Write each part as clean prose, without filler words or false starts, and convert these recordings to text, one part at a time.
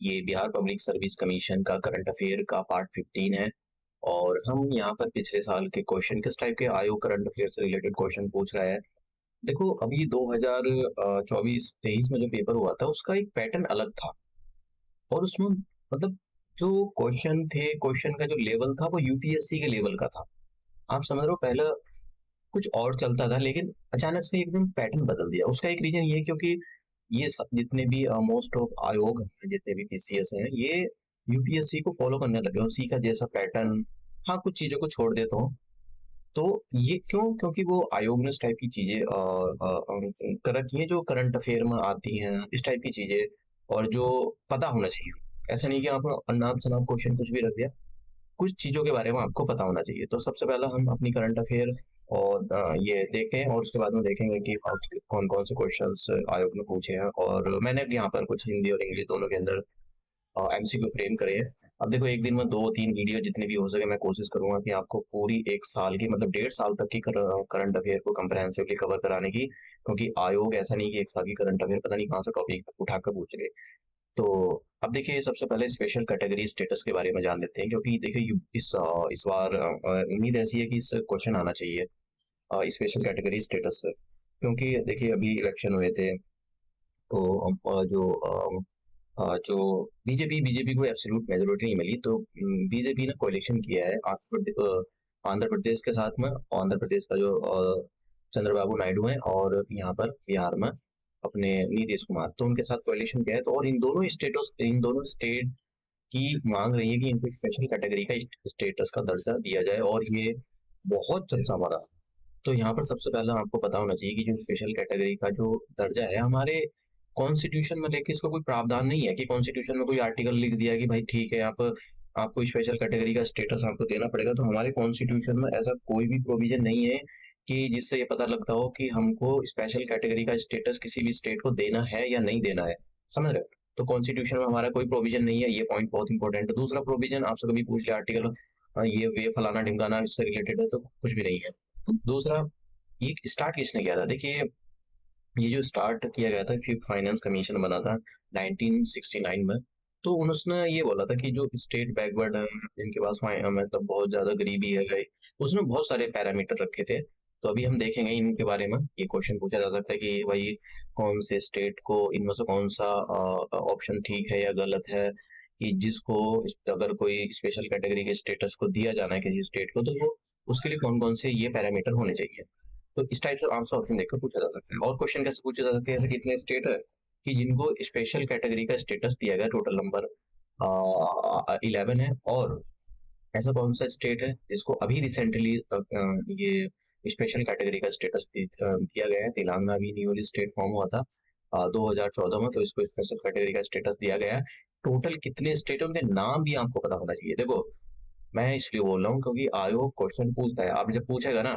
ये Bihar public service commission का current affair का पार्ट 15 है। और हम यहाँ पर पिछले साल के क्वेश्चन किस टाइप के आयोग करंट अफेयर से रिलेटेड क्वेश्चन पूछ रहा है। देखो अभी 2024-23 में जो पेपर हुआ था उसका एक पैटर्न अलग था। और उसमें मतलब जो क्वेश्चन थे, क्वेश्चन का जो लेवल था वो यूपीएससी के लेवल का था। आप समझ रहे हो, पहले कुछ और चलता था लेकिन अचानक से एकदम पैटर्न बदल दिया। उसका एक रीजन ये है क्योंकि ये सब जितने भी मोस्ट ऑफ आयोग हैं, जितने भी पीसीएस हैं, ये यूपीएससी को फॉलो करने लगे हैं, उसी का जैसा पैटर्न। हाँ, कुछ चीजों को छोड़ देता हूँ। तो ये क्यों? क्योंकि वो आयोग ने इस टाइप की चीजें कर रखी है जो करंट अफेयर में आती हैं, इस टाइप की चीजें, और जो पता होना चाहिए। ऐसा नहीं कि आपने अनाप शनाप क्वेश्चन कुछ भी रख दिया, कुछ चीजों के बारे में आपको पता होना चाहिए। तो सबसे पहला हम अपनी करंट अफेयर और ये देखते हैं, और उसके बाद में देखेंगे कि कौन कौन से क्वेश्चंस आयोग ने पूछे हैं। और मैंने भी यहाँ पर कुछ हिंदी और इंग्लिश दोनों के अंदर एमसीक्यू फ्रेम करे हैं। अब देखो, एक दिन में 2-3 वीडियो जितनी भी हो सके मैं कोशिश करूंगा कि आपको पूरी एक साल की, मतलब 1.5 साल तक की करंट अफेयर को कंप्रहेंसिवली कवर कराने की। क्योंकि आयोग ऐसा नहीं कि एक साल की करंट अफेयर पता नहीं कहाँ से टॉपिक उठाकर पूछ रहे। तो अब देखिए, सबसे पहले स्पेशल कैटेगरी स्टेटस के बारे में जान लेते हैं, क्योंकि देखिए इस बार उम्मीद ऐसी है कि इस क्वेश्चन आना चाहिए स्पेशल कैटेगरी स्टेटस से। क्योंकि देखिए अभी इलेक्शन हुए थे, तो जो बीजेपी को एब्सोल्यूट मेजोरिटी नहीं मिली, तो बीजेपी ने कोalition किया है आंध्र प्रदेश के साथ में। आंध्र प्रदेश का जो चंद्रबाबू नायडू है, और यहाँ पर बिहार में अपने नीतीश कुमार, तो उनके साथ कोalition किया है। तो और इन दोनों स्टेट की मांग रही है कि इनको स्पेशल कैटेगरी का स्टेटस का दर्जा दिया जाए, और ये बहुत चर्चा में रहा। तो यहाँ पर सबसे पहला आपको पता होना चाहिए कि जो स्पेशल कैटेगरी का जो दर्जा है हमारे कॉन्स्टिट्यूशन में, लेके इसका कोई प्रावधान नहीं है कि कॉन्स्टिट्यूशन में कोई आर्टिकल लिख दिया कि भाई ठीक है, आपको स्पेशल कैटेगरी का स्टेटस आपको देना पड़ेगा। तो हमारे कॉन्स्टिट्यूशन में ऐसा कोई भी प्रोविजन नहीं है कि जिससे ये पता लगता हो कि हमको स्पेशल कैटेगरी का स्टेटस किसी भी स्टेट को देना है या नहीं देना है। समझ रहे हो? तो कॉन्स्टिट्यूशन में हमारा कोई प्रोविजन नहीं है, ये पॉइंट बहुत इंपॉर्टेंट है। दूसरा प्रोविजन आपसे कभी पूछ लिया आर्टिकल ये वे फलाना ढिमकाना इससे रिलेटेड है, तो कुछ भी नहीं है। दूसरा, ये स्टार्ट किसने किया था? देखिए, ये जो स्टार्ट किया गया था, फिफ्थ फाइनेंस कमीशन बना था 1969 में। तो उन्होंने ये बोला था कि जो स्टेट बैकवर्ड है, जिनके पास मतलब बहुत ज्यादा गरीबी है गई, उसने बहुत सारे पैरामीटर रखे थे। तो अभी हम देखेंगे इनके बारे में। ये क्वेश्चन पूछा जा सकता है कि भाई कौन से स्टेट को, इनमें से कौन सा ऑप्शन ठीक है या गलत है, कि जिसको अगर कोई स्पेशल कैटेगरी के स्टेटस को दिया जाना है किसी स्टेट को, तो वो उसके लिए कौन कौन से ये पैरामीटर होने चाहिए। तो इस टाइप से आंसर ऑप्शन देखकर पूछा जा सकता है। और क्वेश्चन कैसे पूछे जा सकते हैं, ऐसे कितने स्टेट है कि जिनको स्पेशल कैटेगरी का स्टेटस दिया गया, टोटल नंबर 11 है। और ऐसा कौन सा स्टेट है जिसको अभी रिसेंटली ये स्पेशल कैटेगरी का स्टेटस दिया गया है? तेलंगाना भी न्यूली स्टेट फॉर्म हुआ था 2014 में, तो इसको स्पेशल कैटेगरी का स्टेटस दिया गया है। टोटल कितने स्टेट है, उनके नाम भी आपको पता होना चाहिए। देखो, मैं इसलिए बोल रहा हूँ क्योंकि आयोग क्वेश्चन पूछता है, आप जब पूछेगा ना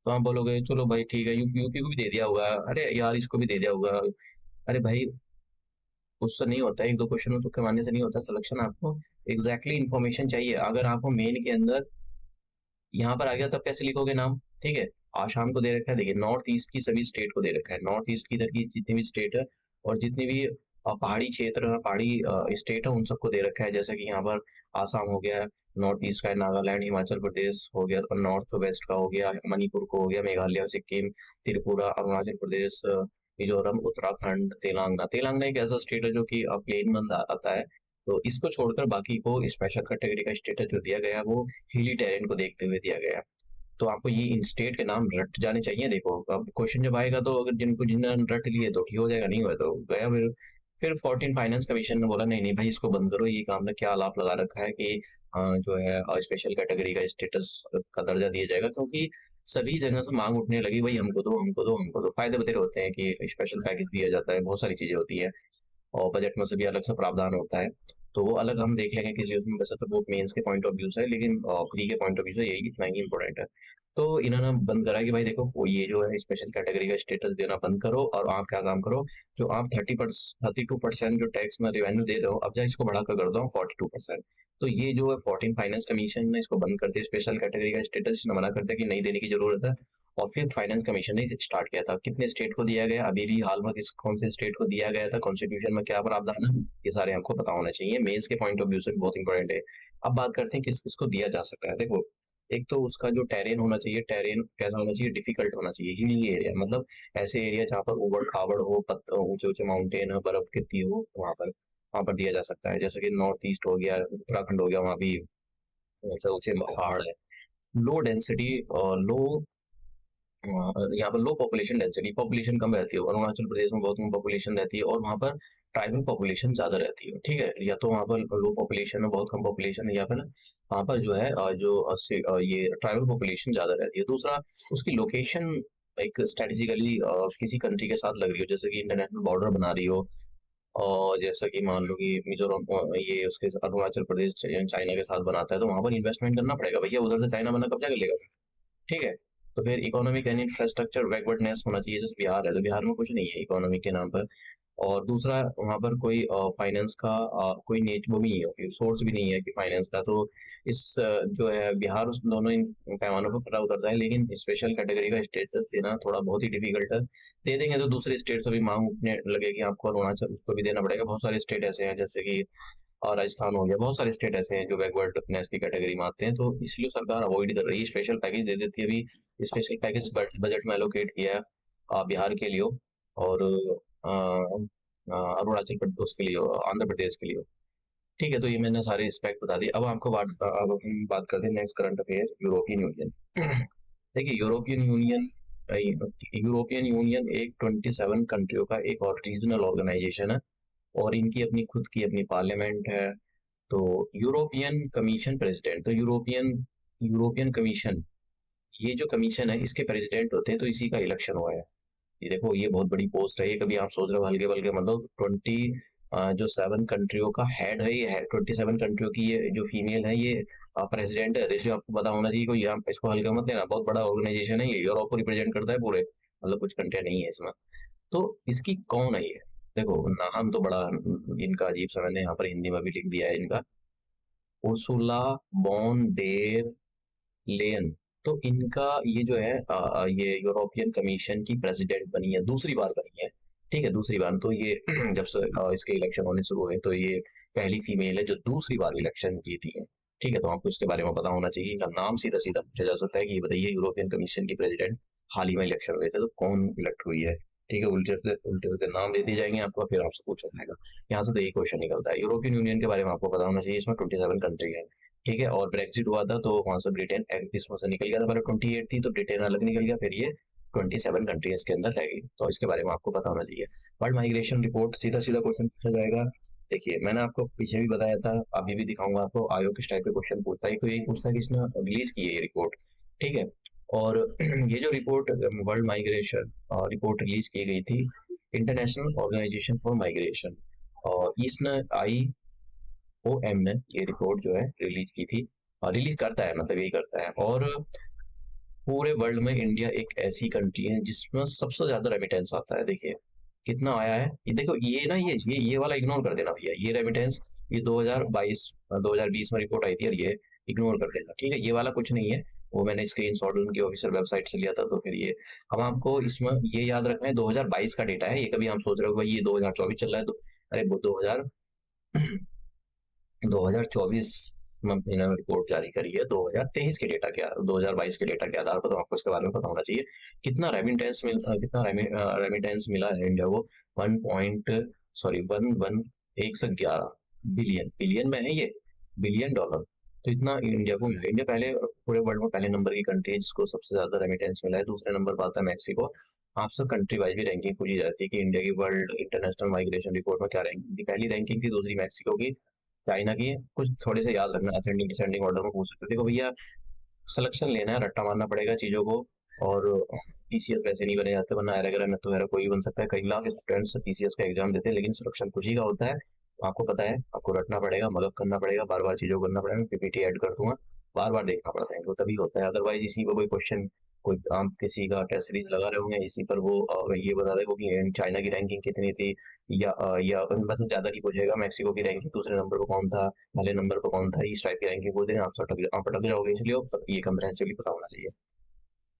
तो आप बोलोगे चलो भाई ठीक है, यूपी को भी दे दिया होगा, अरे यार इसको भी दे दिया होगा। अरे भाई, उससे नहीं होता है, एक दो क्वेश्चन में तुक्के मारने से नहीं होता सिलेक्शन। आपको एग्जैक्टली इन्फॉर्मेशन चाहिए। अगर आपको मेन के अंदर यहाँ पर आ गया तब कैसे लिखोगे नाम? ठीक है, आसाम को दे रखा है, देखिए नॉर्थ ईस्ट की सभी स्टेट को दे रखा है, नॉर्थ ईस्ट की इधर की जितनी भी स्टेट है, और जितनी भी पहाड़ी क्षेत्र है, पहाड़ी स्टेट है, उन सबको दे रखा है। जैसे कि यहाँ पर आसाम हो गया, नॉर्थ ईस्ट का है, नागालैंड, हिमाचल प्रदेश हो गया, और नॉर्थ वेस्ट का हो गया, मणिपुर को हो गया, मेघालय, सिक्किम, त्रिपुरा, अरुणाचल प्रदेश, मिजोरम, उत्तराखंड, तेलंगाना। तेलंगाना एक ऐसा स्टेट है जो कि प्लेन में आता है। तो इसको छोड़कर बाकी को स्पेशल कैटेगरी का स्टेटस जो दिया गया है वो हिली टेरेन को देखते हुए दिया गया है। तो आपको ये इन स्टेट के नाम रट जाने चाहिए। देखो, अब क्वेश्चन जब आएगा तो अगर जिन्होंने रट लिए तो ठीक हो जाएगा, नहीं हुआ तो गया। फिर 14 फाइनेंस कमीशन ने बोला नहीं नहीं भाई, इसको बंद करो। ये काम ने क्या आलाप लगा रखा है कि जो है स्पेशल कैटेगरी का स्टेटस का दर्जा दिया जाएगा, क्योंकि सभी जगह से मांग उठने लगी, भाई हमको दो, हमको दो, हमको दो। फायदे बतेरे होते हैं कि स्पेशल पैकेज दिया जाता है, बहुत सारी चीजें होती है, और बजट में से भी अलग से प्रावधान होता है। तो वो अलग हम देख लेंगे किसी उसमें। वैसे तो वो मेंस के पॉइंट ऑफ व्यू से है, लेकिन प्री के पॉइंट ऑफ व्यू से यही इतना ही इंपॉर्टेंट है। तो इन्होंने बंद करा कि भाई देखो, वो ये जो है स्पेशल कैटेगरी का स्टेटस देना बंद करो, और आप क्या काम करो, जो आप 32% जो टैक्स में रेवेन्यू दे दो, अब जाए इसको बढ़ाकर कर दो 42%। तो ये जो है 14 फाइनेंस कमीशन ने इसको बंद कर दिया, स्पेशल कैटेगरी का स्टेटस मना करता है कि नहीं देने की जरूरत है। और फिर फाइनेंस कमीशन ने स्टार्ट किया था। कितने स्टेट को दिया गया, अभी भी हाल में किस कौन से स्टेट को दिया गया था, कॉन्स्टिट्यूशन में क्या प्रावधान है, ये सारे हमको पता होना चाहिए। मेंस के पॉइंट ऑफ व्यू से बहुत इंपॉर्टेंट है। अब बात करते हैं किस किसको दिया जा सकता है। देखो, एक तो उसका जो टेरेन होना चाहिए, टेरेन कैसा होना चाहिए, डिफिकल्ट होना चाहिए। हिली एरिया मतलब ऐसे एरिया जहाँ पर उबड़ खाबड़ हो, ऊंचे ऊंचे माउंटेन हो, बर्फ गिरती हो, वहां पर दिया जा सकता है। जैसे कि नॉर्थ ईस्ट हो गया, उत्तराखंड हो गया, वहाँ भी ऐसे ऊंचे पहाड़ है। लो डेंसिटी और लो यहाँ पर लो पॉपुलेशन डेंसिटी, पॉपुलेशन कम रहती है। अरुणाचल प्रदेश में बहुत कम पॉपुलेशन रहती है और वहाँ पर ट्राइबल पॉपुलेशन ज्यादा रहती है। ठीक है, या तो वहाँ पर लो पॉपुलेशन है, बहुत कम पॉपुलेशन है, या फिर वहाँ पर जो है ये ट्राइबल पॉपुलेशन ज्यादा रहती है। दूसरा, उसकी लोकेशन एक स्ट्रेटेजिकली किसी कंट्री के साथ लग रही हो, जैसे कि इंटरनेशनल बॉर्डर बना रही हो, और जैसा कि मान लो कि मिजोरम ये उसके अरुणाचल प्रदेश चाइना के साथ बनाता है, तो वहां पर इन्वेस्टमेंट करना पड़ेगा भैया, उधर से चाइना बना कब्जा कर लेगा। ठीक है, तो फिर इकोनॉमिक एंड इंफ्रास्ट्रक्चर बैकवर्डनेस होना चाहिए। जैसे बिहार है, तो बिहार में कुछ नहीं है इकोनॉमी के नाम पर। और दूसरा, वहाँ पर कोई फाइनेंस का कोई नेच वो भी नहीं है, सोर्स भी नहीं है कि फाइनेंस का। तो इस जो है बिहार उस दोनों इन पैमानों पर खरा उतरता है, लेकिन स्पेशल कैटेगरी का स्टेटस देना थोड़ा बहुत ही डिफिकल्ट है। दे देंगे तो दूसरे स्टेट से भी मांग उठने लगेगी आपको, अरुणाचल उसको भी देना पड़ेगा। बहुत सारे स्टेट ऐसे हैं, जैसे कि राजस्थान हो गया, बहुत सारे स्टेट ऐसे हैं जो बैकवर्डनेस की कैटेगरी में आते हैं, तो इसलिए सरकार अवॉइड कर रही है, स्पेशल पैकेज दे देती है। अभी स्पेशल पैकेज बजट में एलोकेट किया है बिहार के लिए और अरुणाचल प्रदेश के लिए, आंध्र प्रदेश के लिए। ठीक है, तो ये मैंने सारे रिस्पेक्ट बता दी। अब हम बात करते हैं next current affair, European union. देखिए, यूरोपियन यूनियन एक 27 कंट्रियों का एक और रीजनल ऑर्गेनाइजेशन है, और इनकी अपनी खुद की अपनी पार्लियामेंट है। तो यूरोपियन कमीशन प्रेसिडेंट, तो यूरोपियन कमीशन, ये जो कमीशन है इसके प्रेसिडेंट होते हैं, तो इसी का इलेक्शन हुआ है। ये देखो, ये बहुत बड़ी पोस्ट है। ये कभी आप सोच रहे हो हल्के बल्के, मतलब 27 कंट्रियों का हेड है ये, है 27 कंट्रियों की ये जो फीमेल है, ये प्रेसिडेंट है। इसलिए आपको पता होना चाहिए, कोई आप इसको हल्का मत लेना, बहुत बड़ा ऑर्गेनाइजेशन है ये, यूरोप को रिप्रेजेंट करता है पूरे, मतलब कुछ कंट्रियां नहीं है इसमें। तो इसकी कौन है ये, देखो नाम तो बड़ा इनका अजीब सा, मैंने यहाँ पर हिंदी में भी लिख दिया है इनका, उर्सुला बॉन डेर लेयन। तो इनका ये जो है ये यूरोपियन कमीशन की प्रेसिडेंट बनी है, दूसरी बार बनी है। ठीक है, दूसरी बार। तो ये जब से इसके इलेक्शन होने शुरू हुए, तो ये पहली फीमेल है जो दूसरी बार इलेक्शन जीती है। ठीक है, तो आपको इसके बारे में पता होना चाहिए। इनका नाम सीधा सीधा पूछा जा सकता है कि ये बताइए, यूरोपियन कमीशन की प्रेसिडेंट हाल ही में इलेक्शन हुए थे तो कौन इलेक्ट हुई है। ठीक है, उल्टे से उल्टे उल्टे नाम दे दिए जाएंगे आपको, फिर आपसे पूछा जाएगा। यहाँ से तो यही क्वेश्चन निकलता है। यूरोपियन यूनियन के बारे में आपको पता होना चाहिए, इसमें 27 कंट्री है। ठीक है, और ब्रेक्सिट हुआ था तो वहां से ब्रिटेन इसमें से निकल गया था, पहले 28 थी तो ब्रिटेन अलग निकल गया, फिर ये 27 कंट्रीज के अंदर रह गई। तो इसके बारे में आपको पता होना चाहिए। वर्ल्ड माइग्रेशन रिपोर्ट, सीधा सीधा क्वेश्चन पूछा जाएगा। देखिए, मैंने आपको पीछे भी बताया था, अभी भी दिखाऊंगा आपको, आयोग किस टाइप के क्वेश्चन पूछता है, तो यही पूछता है कि इसने रिलीज की है ये रिपोर्ट। ठीक है, और ये जो report world migration report release की गई थी इंटरनेशनल ऑर्गेनाइजेशन फॉर माइग्रेशन, और इसने IOM ने ये रिपोर्ट जो है रिलीज की थी, रिलीज करता है, मतलब यही करता है। और पूरे वर्ल्ड में इंडिया एक ऐसी कंट्री है जिसमें सबसे ज्यादा रेमिटेंस आता है। देखिए कितना आया है, ये देखो, ये ना ये वाला इग्नोर कर देना भैया, ये रेमिटेंस, ये 2020 में रिपोर्ट आई थी, और ये इग्नोर कर देना। ठीक है, ये वाला कुछ नहीं है, वो मैंने स्क्रीन शॉट उनकी ऑफिशियल वेबसाइट से लिया था। तो फिर ये हम आपको इसमें ये याद रखना है, 2022 का डेटा है ये। कभी हम सोच रहे हो भाई ये 2024 चल रहा है, तो अरे वो 2024 में इन्होंने रिपोर्ट जारी करी है 2023 के डेटा के 2022 के डेटा के आधार पर, तो आपको इसके बारे में पता होना चाहिए। कितना रेमिटेंस मिला है इंडिया को, 1.11 बिलियन, बिलियन में है ये, बिलियन डॉलर। तो इतना इंडिया को मिला। इंडिया पहले पूरे वर्ल्ड में पहले नंबर की कंट्री है जिसको सबसे ज्यादा रेमिटेंस मिला है। दूसरे नंबर पर आता है मैक्सिको। आपसे कंट्री वाइज भी रैंकिंग पूछी जाती है कि इंडिया की वर्ल्ड इंटरनेशनल माइग्रेशन रिपोर्ट में क्या रैंकिंग थी। पहली रैंकिंग थी, दूसरी मैक्सिको की, चाइना की। कुछ थोड़े से याद रखना, असेंडिंग डिसेंडिंग ऑर्डर में पूछ सकते हो। देखो भैया, सिलेक्शन लेना है, रट्टा मारना पड़ेगा चीजों को, और TCS वैसे नहीं बने जाते, वरना एरा न तो कोई भी बन सकता है। कई लाख स्टूडेंट्स TCS का एग्जाम देते हैं, लेकिन सिलेक्शन कुछ ही का होता है। आपको पता है, आपको रटना पड़ेगा, मदद करना पड़ेगा, बार बार चीजों को करना पड़ेगा। PPT ऐड कर दूंगा, बार बार देखना पड़ता है, तो तभी होता है। अदरवाइज इसी पर कोई क्वेश्चन, कोई आप किसी का टेस्ट सीरीज लगा रहे होंगे, इसी पर वो ये बता देगा कि चाइना की रैंकिंग कितनी थी, या बस ज्यादा ही पूछेगा मैक्सिको की रैंकिंग दूसरे नंबर पर कौन था, पहले नंबर पर कौन था, इस टाइप की रैंकिंग बोल देंगे, आप अटक जाओगे। इसलिए ये कंप्रहेंसिवली पता होना चाहिए।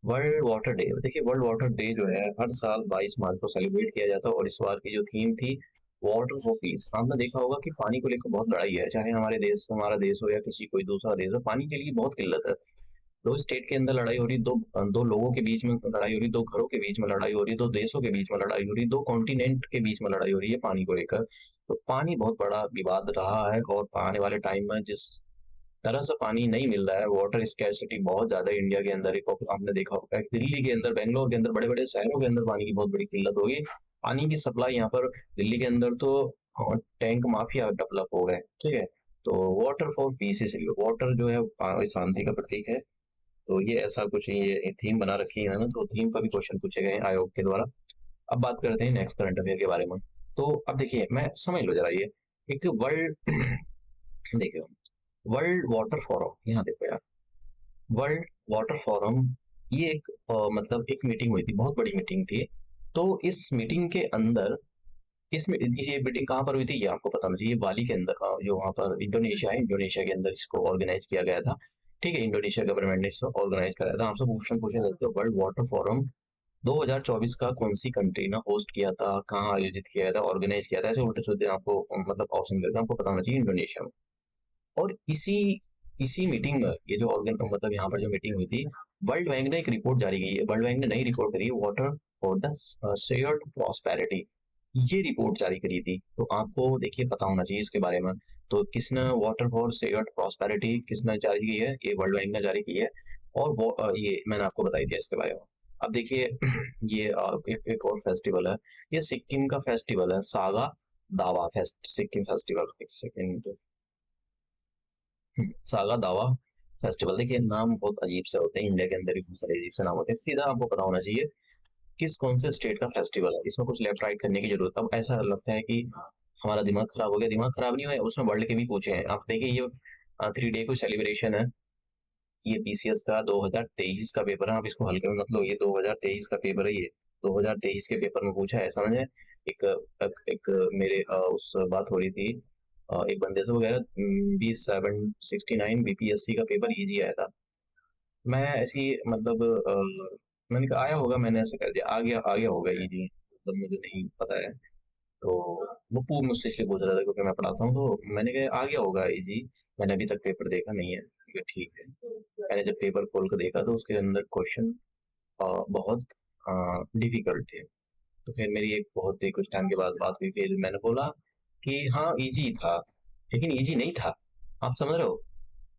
वर्ल्ड वाटर डे, देखिए वर्ल्ड वाटर डे जो है हर साल 22 मार्च को सेलिब्रेट किया जाता है, और इस बार की जो थीम थी वाटर फॉर पीस। आपने देखा होगा कि पानी को लेकर बहुत लड़ाई है, चाहे हमारा देश हो या किसी कोई दूसरा देश हो, पानी के लिए बहुत किल्लत है। दो स्टेट के अंदर लड़ाई हो रही, दो दो लोगों के बीच में लड़ाई हो रही, दो घरों के बीच में लड़ाई हो रही, दो देशों के बीच में लड़ाई हो रही, दो कॉन्टिनेंट के बीच में लड़ाई हो रही है पानी को लेकर। तो पानी बहुत बड़ा विवाद रहा है, और आने वाले टाइम में जिस तरह से पानी नहीं मिल रहा है, वाटर स्कैर्सिटी बहुत ज्यादा है इंडिया के अंदर। एक आपने देखा होगा कि दिल्ली के अंदर, बेंगलोर के अंदर, बड़े बड़े शहरों के अंदर पानी की बहुत बड़ी किल्लत होगी। पानी की सप्लाई यहाँ पर दिल्ली के अंदर तो टैंक माफिया डेवलप हो गए, ठीक है। तो वाटर फॉर पीस, इसलिए वाटर जो है शांति का प्रतीक है। तो ये ऐसा कुछ ये थीम बना रखी है ना, तो थीम पर भी क्वेश्चन पूछे गए हैं आयोग के द्वारा। अब बात करते हैं नेक्स्ट करंट अफेयर के बारे में। तो अब देखिए, मैं समझ लो जरा ये एक वर्ल्ड देखियो वर्ल्ड वाटर फोरम, यहाँ देखो यार, वर्ल्ड वाटर फोरम, ये एक मतलब एक मीटिंग हुई थी, बहुत बड़ी मीटिंग थी। तो इस मीटिंग के अंदर, ये मीटिंग कहाँ पर हुई थी ये आपको पता होना चाहिए, बाली के अंदर, जो वहाँ पर इंडोनेशिया है, इंडोनेशिया के अंदर इसको ऑर्गेनाइज किया गया था, ठीक है। इंडोनेशिया गवर्नमेंट ने इसको ऑर्गेनाइज कराया था। आपसे क्वेश्चन पूछे जाते हैं, वर्ल्ड वाटर फोरम 2024 का कौन सी कंट्री ने होस्ट किया था, कहाँ आयोजित किया था, ऑर्गेनाइज किया था, ऐसे उल्टे सीधे आपको मतलब ऑप्शन करके आपको पता होना चाहिए, इंडोनेशिया में। और इसी इसी मीटिंग में, ये जो ऑर्गन मतलब यहाँ पर जो मीटिंग हुई थी, वर्ल्ड बैंक ने एक रिपोर्ट जारी की है, वर्ल्ड बैंक ने नई रिपोर्ट करी है, water for the shared prosperity, ये रिपोर्ट जारी करी थी। तो आपको देखिए पता होना चाहिए इसके बारे में। तो किसने वाटर फॉर शेयर्ड प्रॉस्पेरिटी किसने जारी की है, ये वर्ल्ड बैंक ने जारी की है। और वो ये मैंने आपको बताई दिया इसके बारे में। अब देखिए ये एक और फेस्टिवल है, ये सिक्किम का फेस्टिवल है, सागा दावा फेस्ट सिक्किम फेस्टिवल। एक सेकेंड, सागा दावा फेस्टिवल, देखिए नाम बहुत अजीब से होते हैं, इंडिया के अंदर भी बहुत सारे अजीब से नाम होते हैं। सीधा आपको पता होना चाहिए किस कौन से स्टेट का फेस्टिवल है, इसमें कुछ लेफ्ट राइट करने की जरूरत। अब ऐसा लगता है कि हमारा दिमाग खराब हो गया, दिमाग खराब नहीं हुआ है, उसमें वर्ल्ड के भी पूछे हैं। आप देखिए ये 3 डे को सेलिब्रेशन है, ये पीसीएस का 2023 का पेपर है, आप इसको हल्के में मत लो, ये 2023 का पेपर है, ये 2023 के पेपर में पूछा है, समझे। एक मेरे उस बात हो रही थी एक बंदे से, वगैरह 2769 बीपीएससी का पेपर इजी आया था। मैं ऐसी मतलब मैंने कहा आया होगा, मैंने ऐसे कर दिया, आ गया होगा इजी, मतलब मुझे नहीं पता है। तो वो पूर्ण मुझसे इसलिए पूछ रहा था क्योंकि मैं पढ़ाता हूँ, तो मैंने कहा आ गया होगा इजी, मैंने अभी तक पेपर देखा नहीं है। ठीक है, मैंने जब पेपर खोल कर देखा तो उसके अंदर क्वेश्चन बहुत डिफिकल्ट थे। तो फिर मेरी एक बहुत ही कुछ टाइम के बाद बात हुई, फिर मैंने बोला कि हाँ इजी था, लेकिन इजी नहीं था। आप समझ रहे हो,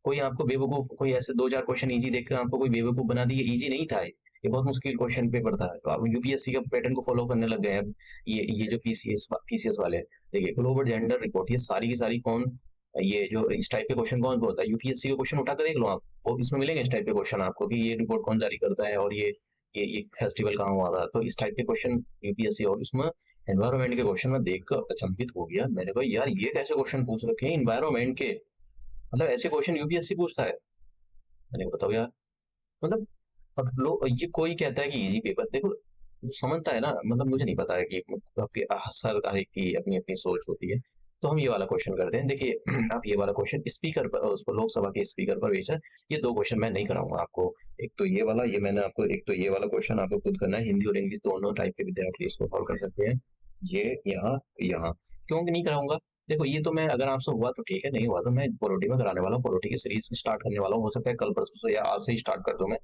कोई आपको बेवकूफ, कोई ऐसे 2-4 क्वेश्चन इजी देखकर आपको कोई बेवकूफ बना दी, ये इजी नहीं था, ये बहुत मुश्किल क्वेश्चन पेपर था। तो आप यूपीएससी का पैटर्न को फॉलो करने लग गए हैं अब। ये जो पीसीएस वाले हैं, देखिए ग्लोबल जेंडर रिपोर्ट, ये सारी की सारी कौन, ये जो इस टाइप के क्वेश्चन कौन होता है, यूपीएससी के क्वेश्चन उठा कर देख लो आप, वो इसमें मिलेंगे इस टाइप के क्वेश्चन आपको कि ये रिपोर्ट कौन जारी करता है, और ये फेस्टिवल कहाँ हुआ था। तो इस टाइप के क्वेश्चन यूपीएससी, और इसमें एनवायरमेंट के क्वेश्चन में देखकर अचंभित हो गया। मैंने कहा यार ये कैसे क्वेश्चन पूछ रखे हैं इन्वायरमेंट के, मतलब ऐसे क्वेश्चन यूपीएससी पूछता है। मैंने कहा बताओ यार, मतलब अब लोग, ये कोई कहता है कि इजी पेपर, देखो जो समझता है ना, मतलब मुझे नहीं पता है कि मतलब आपके हर एक की अपनी अपनी सोच होती है। तो हम ये वाला क्वेश्चन करते हैं, देखिए आप ये वाला क्वेश्चन स्पीकर पर, उसको लोकसभा के स्पीकर पर भेजा। ये 2 क्वेश्चन मैं नहीं कराऊंगा आपको, एक तो ये वाला, ये मैंने आपको, एक तो ये वाला क्वेश्चन आपको खुद करना है, हिंदी और इंग्लिश दोनों टाइप के विद्यार्थी इसको सॉल्व कर सकते हैं। ये यहाँ यहाँ क्यों नहीं कराऊंगा, देखो ये तो मैं, अगर आपसे हुआ तो ठीक है, नहीं हुआ तो मैं पोलोटी में कराने वाला हूँ, पोलोटी की सीरीज स्टार्ट करने वाला हूँ, हो सकता है कल परसों से या आज से ही स्टार्ट कर दूं मैं,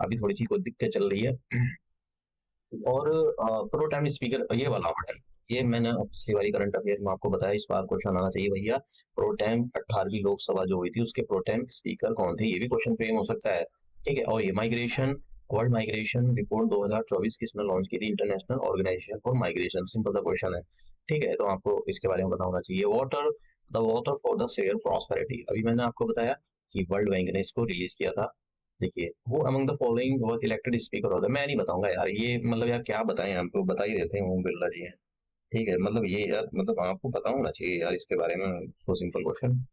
अभी थोड़ी सी कोई दिक्कत चल रही है। और प्रो टाइम स्पीकर ये वाला मॉडल, ये मैंने पिछली वाली करंट अफेयर में आपको बताया, इस बार क्वेश्चन आना चाहिए भैया, प्रो टाइम 18वीं लोकसभा जो हुई थी उसके प्रो टाइम स्पीकर कौन थे, ये भी क्वेश्चन फ्रेम हो सकता है, ठीक है। और ये माइग्रेशन, वर्ल्ड माइग्रेशन रिपोर्ट 2024 किसने लॉन्च की थी, International Organization for Migration, simple सा क्वेश्चन है, ठीक है। तो आपको इसके बारे में पता होना चाहिए। Water, the water for the share prosperity, अभी मैंने आपको बताया कि वर्ल्ड बैंक ने इसको रिलीज किया था। देखिए वो among the following work elected speaker होता है, मैं नहीं बताऊंगा यार, ये मतलब यार क्या बताएं, आपको बता ही देते हैं, ओम बिरला जी हैं, ठीक है। मतलब ये यार, मतलब आपको पता होना चाहिए यार इसके बारे में, सो सिंपल क्वेश्चन,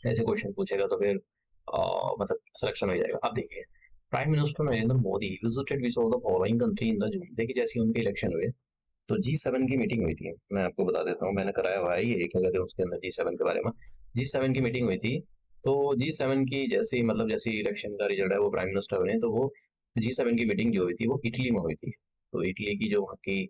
ऐसे क्वेश्चन पूछेगा तो फिर मतलब सिलेक्शन हो जाएगा। अब देखिए, prime minister Narendra Modi visited which of the following country in the June, देखिए जैसे उनके इलेक्शन हुए तो G7 की मीटिंग हुई थी, मैं आपको बता देता हूँ, मैंने कराया हुआ है ये एक, अगर उसके अंदर G7 के बारे में, G7 की मीटिंग हुई थी, तो G7 की जैसे मतलब जैसे इलेक्शन का रिजल्ट है वो प्राइम मिनिस्टर बने, तो वो G7 की मीटिंग जो हुई थी वो इटली में हुई थी। तो इटली की जो वहाँ की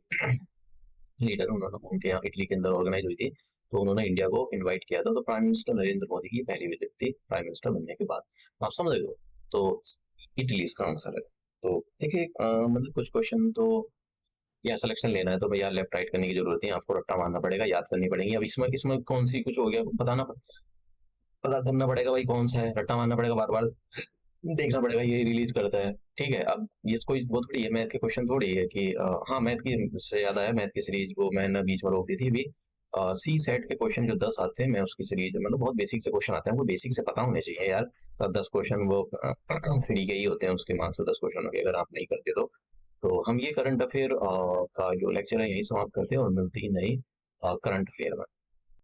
लीडर उन्होंने उनके यहाँ इटली के अंदर ऑर्गेनाइज हुई थी, तो उन्होंने इंडिया को इनवाइट किया था। तो प्राइम मिनिस्टर नरेंद्र मोदी की पहली विजिट थी प्राइम मिनिस्टर बनने के बाद, आप समझ रहे हो। तो इटली इसका आंसर है। तो देखिए मतलब कुछ क्वेश्चन तो या सिलेक्शन लेना है तो भैया लेफ्ट राइट करने की जरूरत है, आपको रट्टा मारना पड़ेगा, याद करनी पड़ेगी। अब इसमें इसमें कौन सी कुछ हो गया बताना, पता करना पड़ेगा भाई कौन सा है, रट्टा मारना पड़ेगा, बार बार देखना पड़ेगा ये रिलीज करता है। ठीक है, अब ये कोई बहुत बड़ी है मैथ के क्वेश्चन थोड़ी है कि हाँ मैथ की से याद आया, मैथ की सीरीज वो मैंने बीच में रोक दी थी अभी। सी सेट के क्वेश्चन जो 10 आते हैं, मैं उसकी सीरीज मतलब बहुत बेसिक से क्वेश्चन आते हैं, वो बेसिक से पता होने चाहिए यार। 10 क्वेश्चन वो फ्री के ही होते हैं, उसके मार्क्स से 10 क्वेश्चन होंगे अगर आप नहीं करते तो हम ये करंट अफेयर का जो लेक्चर है यही समाप्त करते हैं और मिलते ही नई करंट अफेयर में।